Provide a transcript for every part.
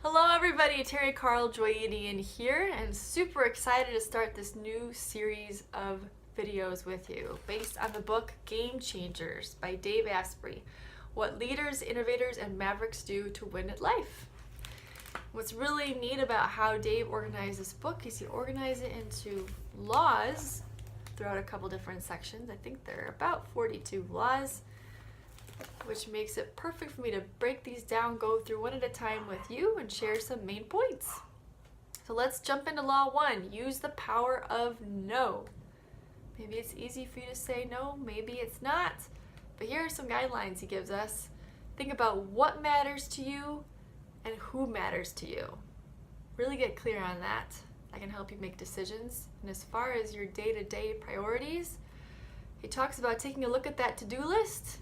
Hello everybody, Terry Carl Joyedian here, and super excited to start this new series of videos with you based on the book Game Changers by Dave Asprey, What Leaders, Innovators, and Mavericks Do to Win at Life. What's really neat about how Dave organized this book is he organized it into laws throughout a couple different sections. I think there are about 42 laws, which makes it perfect for me to break these down, go through one at a time with you, and share some main points. So let's jump into Law 1. Use the power of no. Maybe it's easy for you to say no, maybe it's not. But here are some guidelines he gives us. Think about what matters to you and who matters to you. Really get clear on that. I can help you make decisions. And as far as your day-to-day priorities, he talks about taking a look at that to-do list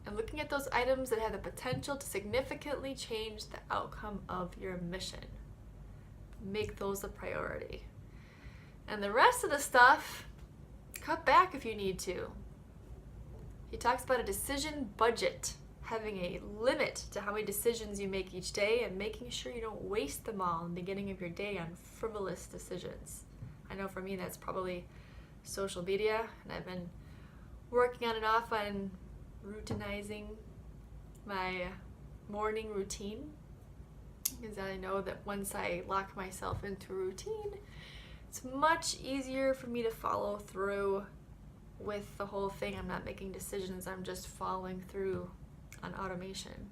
and looking at those items that have the potential to significantly change the outcome of your mission. Make those a priority. And the rest of the stuff, cut back if you need to. He talks about a decision budget, having a limit to how many decisions you make each day and making sure you don't waste them all in the beginning of your day on frivolous decisions. I know for me that's probably social media, and I've been working on and off on routinizing my morning routine, because I know that once I lock myself into a routine, it's much easier for me to follow through with the whole thing. I'm not making decisions, I'm just following through on automation.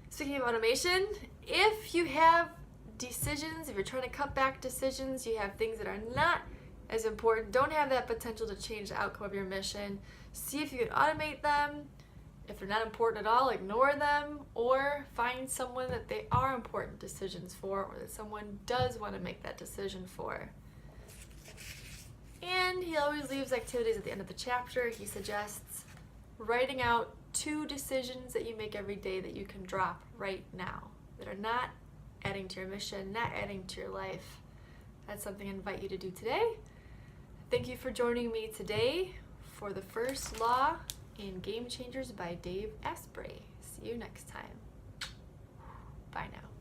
Speaking of automation, if you have decisions, if you're trying to cut back decisions, you have things that are not as important, don't have that potential to change the outcome of your mission, see if you can automate them. If they're not important at all, ignore them, or find someone that they are important decisions for, or that someone does want to make that decision for. And he always leaves activities at the end of the chapter. He suggests writing out 2 decisions that you make every day that you can drop right now, that are not adding to your mission, not adding to your life. That's something I invite you to do today. Thank you for joining me today for the first law in Game Changers by Dave Asprey. See you next time. Bye now.